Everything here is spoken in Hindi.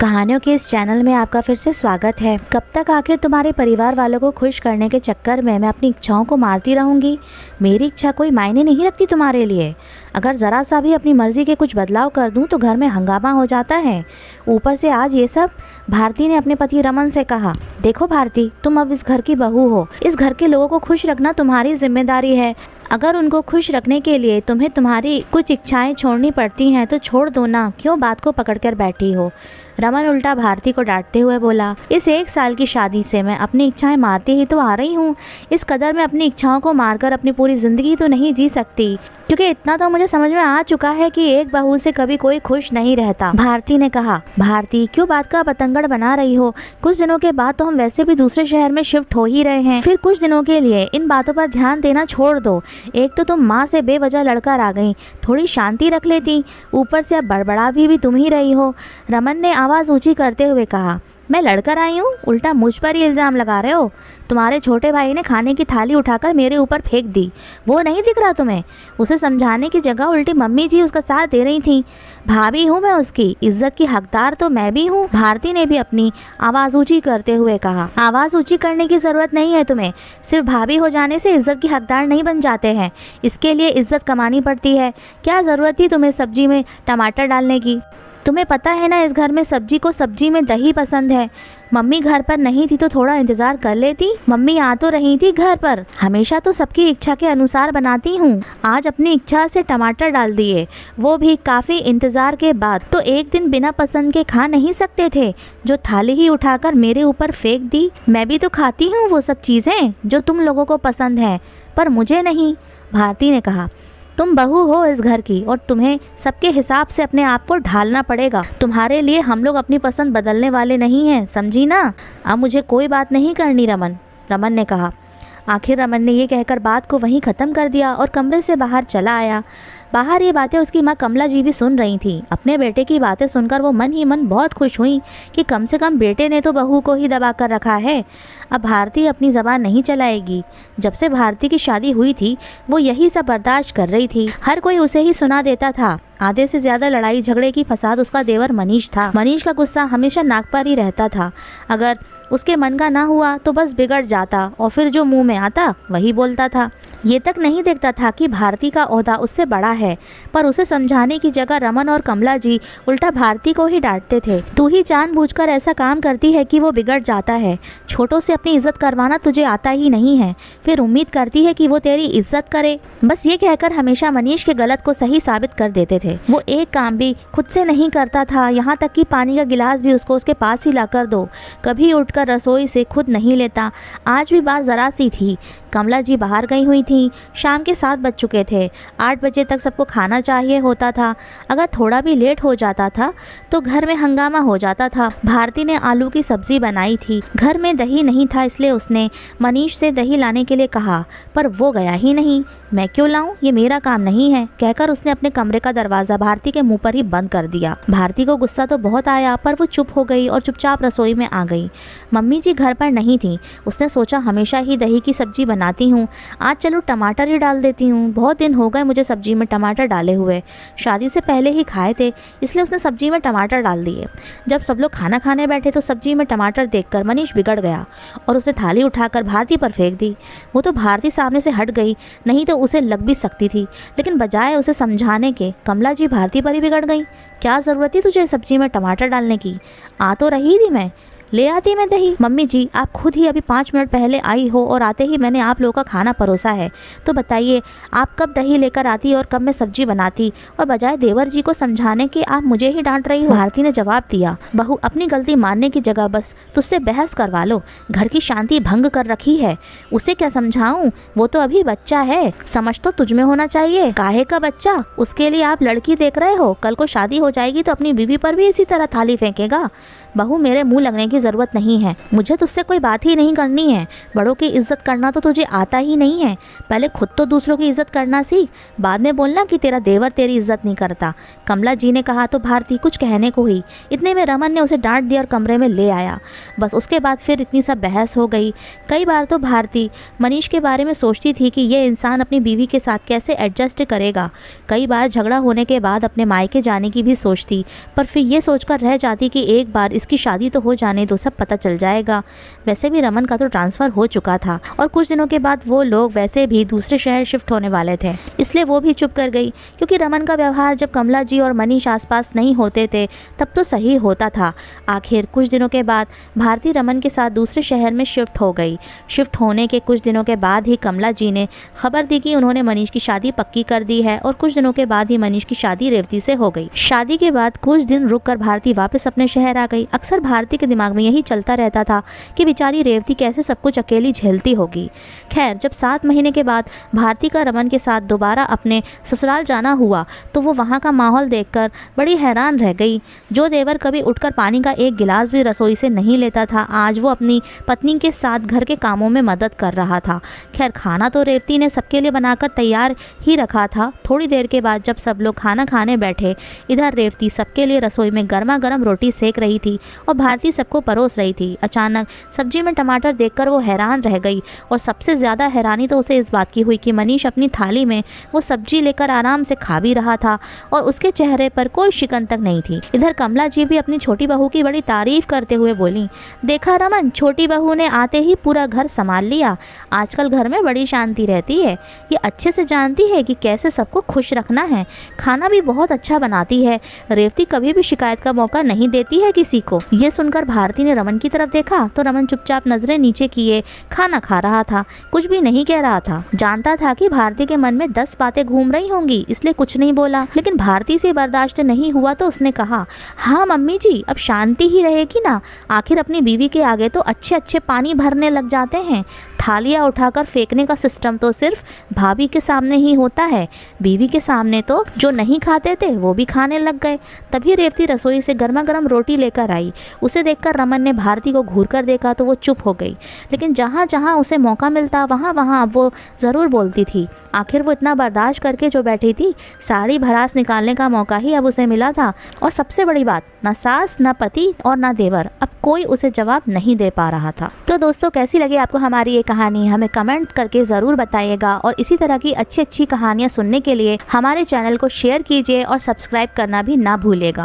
कहानियों के इस चैनल में आपका फिर से स्वागत है। कब तक आखिर तुम्हारे परिवार वालों को खुश करने के चक्कर में मैं अपनी इच्छाओं को मारती रहूंगी? मेरी इच्छा कोई मायने नहीं रखती तुम्हारे लिए। अगर ज़रा सा भी अपनी मर्जी के कुछ बदलाव कर दूं तो घर में हंगामा हो जाता है। ऊपर से आज ये सब। भारती ने अपने पति रमन से कहा, देखो भारती, तुम अब इस घर की बहू हो। इस घर के लोगों को खुश रखना तुम्हारी जिम्मेदारी है। अगर उनको खुश रखने के लिए तुम्हें तुम्हारी कुछ इच्छाएं छोड़नी पड़ती हैं तो छोड़ दो ना, क्यों बात को पकड़कर बैठी हो? रमन उल्टा भारती को डांटते हुए बोला, इस 1 साल की शादी से मैं अपनी इच्छाएं मारती ही तो आ रही हूँ। इस कदर मैं अपनी इच्छाओं को मारकर अपनी पूरी जिंदगी तो नहीं जी सकती, क्योंकि इतना तो मुझे समझ में आ चुका है कि एक बहू से कभी कोई खुश नहीं रहता। भारती ने कहा, भारती क्यों बात का पतंगड़ बना रही हो? कुछ दिनों के बाद तो हम वैसे भी दूसरे शहर में शिफ्ट हो ही रहे हैं। फिर कुछ दिनों के लिए इन बातों पर ध्यान देना छोड़ दो। एक तो तुम माँ से बेवजह लड़कर आ गई, थोड़ी शांति रख लेती। ऊपर से अब बड़बड़ा भी तुम ही रही हो। रमन ने आवाज़ ऊंची करते हुए कहा, मैं लड़कर आई हूँ? उल्टा मुझ पर ही इल्ज़ाम लगा रहे हो। तुम्हारे छोटे भाई ने खाने की थाली उठाकर मेरे ऊपर फेंक दी, वो नहीं दिख रहा तुम्हें? उसे समझाने की जगह उल्टी मम्मी जी उसका साथ दे रही थी। भाभी हूँ मैं उसकी, इज्जत की हकदार तो मैं भी हूँ। भारती ने भी अपनी आवाज़ ऊंची करते हुए कहा, आवाज़ ऊंची करने की ज़रूरत नहीं है तुम्हें। सिर्फ भाभी हो जाने से इज्जत की हकदार नहीं बन जाते हैं, इसके लिए इज्जत कमानी पड़ती है। क्या ज़रूरत थी तुम्हें सब्जी में टमाटर डालने की? तुम्हें पता है ना, इस घर में सब्जी में दही पसंद है। मम्मी घर पर नहीं थी तो थोड़ा इंतजार कर लेती। मम्मी आ तो रही थी घर पर, हमेशा तो सबकी इच्छा के अनुसार बनाती हूँ। आज अपनी इच्छा से टमाटर डाल दिए, वो भी काफ़ी इंतज़ार के बाद। तो एक दिन बिना पसंद के खा नहीं सकते थे, जो थाली ही उठाकर मेरे ऊपर फेंक दी। मैं भी तो खाती हूँ वो सब चीज़ें जो तुम लोगों को पसंद है, पर मुझे नहीं। भारती ने कहा, तुम बहू हो इस घर की और तुम्हें सबके हिसाब से अपने आप को ढालना पड़ेगा। तुम्हारे लिए हम लोग अपनी पसंद बदलने वाले नहीं हैं, समझी ना? अब मुझे कोई बात नहीं करनी रमन ने कहा। आखिर रमन ने ये कहकर बात को वहीं ख़त्म कर दिया और कमरे से बाहर चला आया। बाहर ये बातें उसकी माँ कमला जी भी सुन रही थी। अपने बेटे की बातें सुनकर वो मन ही मन बहुत खुश हुई कि कम से कम बेटे ने तो बहू को ही दबा कर रखा है। अब भारती अपनी ज़बान नहीं चलाएगी। जब से भारती की शादी हुई थी वो यही सब बर्दाश्त कर रही थी। हर कोई उसे ही सुना देता था। आधे से ज़्यादा लड़ाई झगड़े की फसाद उसका देवर मनीष था। मनीष का गुस्सा हमेशा नाक पर ही रहता था। अगर उसके मन का ना हुआ तो बस बिगड़ जाता और फिर जो मुंह में आता वही बोलता था। ये तक नहीं देखता था कि भारती का ओहदा उससे बड़ा है, पर उसे समझाने की जगह रमन और कमला जी उल्टा भारती को ही डांटते थे। तू ही जानबूझकर ऐसा काम करती है कि वो बिगड़ जाता है। छोटों से अपनी इज्जत करवाना तुझे आता ही नहीं है, फिर उम्मीद करती है कि वो तेरी इज्जत करे। बस ये कहकर हमेशा मनीष के गलत को सही साबित कर देते थे। वो एक काम भी खुद से नहीं करता था, यहाँ तक कि पानी का गिलास भी उसको उसके पास ही ला कर दो। कभी उठकर रसोई से खुद नहीं लेता। आज भी बात ज़रा सी थी। कमला जी बाहर गई हुई थी। शाम के 7 बज चुके थे। 8 बजे तक सबको खाना चाहिए होता था। अगर थोड़ा भी लेट हो जाता था तो घर में हंगामा हो जाता था। भारती ने आलू की सब्जी बनाई थी। घर में दही नहीं था, इसलिए उसने मनीष से दही लाने के लिए कहा, पर वो गया ही नहीं। मैं क्यों लाऊं, ये मेरा काम नहीं है, कहकर उसने अपने कमरे का दरवाज़ा भारती के मुंह पर ही बंद कर दिया। भारती को गुस्सा तो बहुत आया, पर वो चुप हो गई और चुपचाप रसोई में आ गई। मम्मी जी घर पर नहीं थी। उसने सोचा हमेशा ही दही की सब्जी बनाती हूँ, आज चलो टमाटर ही डाल देती हूँ। बहुत दिन हो गए मुझे सब्जी में टमाटर डाले हुए, शादी से पहले ही खाए थे, इसलिए उसने सब्जी में टमाटर डाल दिए। जब सब लोग खाना खाने बैठे तो सब्जी में टमाटर देखकर मनीष बिगड़ गया और उसने थाली उठाकर भारती पर फेंक दी। वो तो भारती सामने से हट गई, नहीं तो उसे लग भी सकती थी, लेकिन बजाय उसे समझाने के कमला जी भारती पर ही बिगड़ गई। क्या ज़रूरत थी तुझे सब्जी में टमाटर डालने की? आ तो रही थी मैं, ले आती मैं दही। मम्मी जी आप खुद ही अभी 5 मिनट पहले आई हो और आते ही मैंने आप लोगों का खाना परोसा है, तो बताइए आप कब दही लेकर आती और कब मैं सब्जी बनाती, और बजाय देवर जी को समझाने के आप मुझे ही डांट रही हो। भारती ने जवाब दिया, बहू अपनी गलती मानने की जगह बस तुझसे बहस करवा लो। घर की शांति भंग कर रखी है, उसे क्या समझाऊं? वो तो अभी बच्चा है, समझ तो तुझ में होना चाहिए। काहे का बच्चा? उसके लिए आप लड़की देख रहे हो, कल को शादी हो जाएगी तो अपनी बीवी पर भी इसी तरह थाली फेंकेगा। बहू मेरे मुँह लगने की ज़रूरत नहीं है, मुझे तुझसे कोई बात ही नहीं करनी है। बड़ों की इज्जत करना तो तुझे आता ही नहीं है, पहले खुद तो दूसरों की इज्जत करना सीख, बाद में बोलना कि तेरा देवर तेरी इज्जत नहीं करता। कमला जी ने कहा तो भारती कुछ कहने को हुई, इतने में रमन ने उसे डांट दिया और कमरे में ले आया। बस उसके बाद फिर इतनी सब बहस हो गई। कई बार तो भारती मनीष के बारे में सोचती थी कि ये इंसान अपनी बीवी के साथ कैसे एडजस्ट करेगा। कई बार झगड़ा होने के बाद अपने मायके जाने की भी सोचती, पर फिर ये सोचकर रह जाती कि एक बार इसकी शादी तो हो जाने दो, सब पता चल जाएगा। वैसे भी रमन का तो ट्रांसफ़र हो चुका था और कुछ दिनों के बाद वो लोग वैसे भी दूसरे शहर शिफ्ट होने वाले थे, इसलिए वो भी चुप कर गई। क्योंकि रमन का व्यवहार जब कमला जी और मनीष आसपास नहीं होते थे तब तो सही होता था। आखिर कुछ दिनों के बाद भारती रमन के साथ दूसरे शहर में शिफ्ट हो गई। शिफ्ट होने के कुछ दिनों के बाद ही कमला जी ने खबर दी कि उन्होंने मनीष की शादी पक्की कर दी है और कुछ दिनों के बाद ही मनीष की शादी रेवती से हो गई। शादी के बाद कुछ दिन रुककर भारती वापस अपने शहर आ गई। अक्सर भारती के दिमाग में यही चलता रहता था कि बेचारी रेवती कैसे सब कुछ अकेली झेलती होगी। खैर, जब 7 महीने के बाद भारती का रमन के साथ दोबारा अपने ससुराल जाना हुआ तो वो वहाँ का माहौल देखकर बड़ी हैरान रह गई। जो देवर कभी उठकर पानी का एक गिलास भी रसोई से नहीं लेता था, आज वो अपनी पत्नी के साथ घर के कामों में मदद कर रहा था। खैर, खाना तो रेवती ने सबके लिए बनाकर तैयार ही रखा था। थोड़ी देर के बाद जब सब लोग खाना खाने बैठे, इधर रेवती सबके लिए रसोई में गर्मा गर्म रोटी सेक रही थी और भारती सबको परोस रही थी। अचानक सब्जी में टमाटर देखकर वो हैरान रह गई और सबसे ज़्यादा हैरानी तो उसे इस बात की हुई कि मनीष अपनी थाली में वो सब्जी लेकर आराम से खा भी रहा था और उसके चेहरे पर कोई शिकन तक नहीं थी। इधर कमला जी भी अपनी छोटी बहू की बड़ी तारीफ करते हुए बोली, देखा रमन, छोटी बहू ने आते ही पूरा घर संभाल लिया। आजकल घर में बड़ी शांति रहती है। ये अच्छे से जानती है कि कैसे सबको खुश रखना है। खाना भी बहुत अच्छा बनाती है। रेवती कभी भी शिकायत का मौका नहीं देती है किसी को। ये सुनकर भारती ने रमन की तरफ देखा तो रमन चुपचाप नजरें नीचे किए खाना खा रहा था, कुछ भी नहीं कह रहा था। जानता था कि भारती के मन में 10 बातें घूम रही होंगी, इसलिए कुछ नहीं बोला। लेकिन भारती से बर्दाश्त नहीं हुआ तो उसने कहा, हाँ मम्मी जी, अब शांति ही रहेगी ना। आखिर अपनी बीवी के आगे तो अच्छे अच्छे पानी भरने लग जाते हैं। थालियाँ उठाकर फेंकने का सिस्टम तो सिर्फ भाभी के सामने ही होता है। बीवी के सामने तो जो नहीं खाते थे वो भी खाने लग गए। तभी रेवती रसोई से गर्मा गर्म रोटी लेकर आई। उसे देखकर रमन ने भारती को घूर कर देखा तो वो चुप हो गई, लेकिन जहाँ जहाँ उसे मौका मिलता वहाँ वहाँ वो ज़रूर बोलती थी। आखिर वो इतना बर्दाश्त करके जो बैठी थी, सारी भड़ास निकालने का मौका ही अब उसे मिला था। और सबसे बड़ी बात, ना सास, ना पति और ना देवर, अब कोई उसे जवाब नहीं दे पा रहा था। तो दोस्तों, कैसी लगी आपको हमारी ये कहानी, हमें कमेंट करके ज़रूर बताइएगा। और इसी तरह की अच्छी अच्छी कहानियाँ सुनने के लिए हमारे चैनल को शेयर कीजिए और सब्सक्राइब करना भी ना भूलिएगा।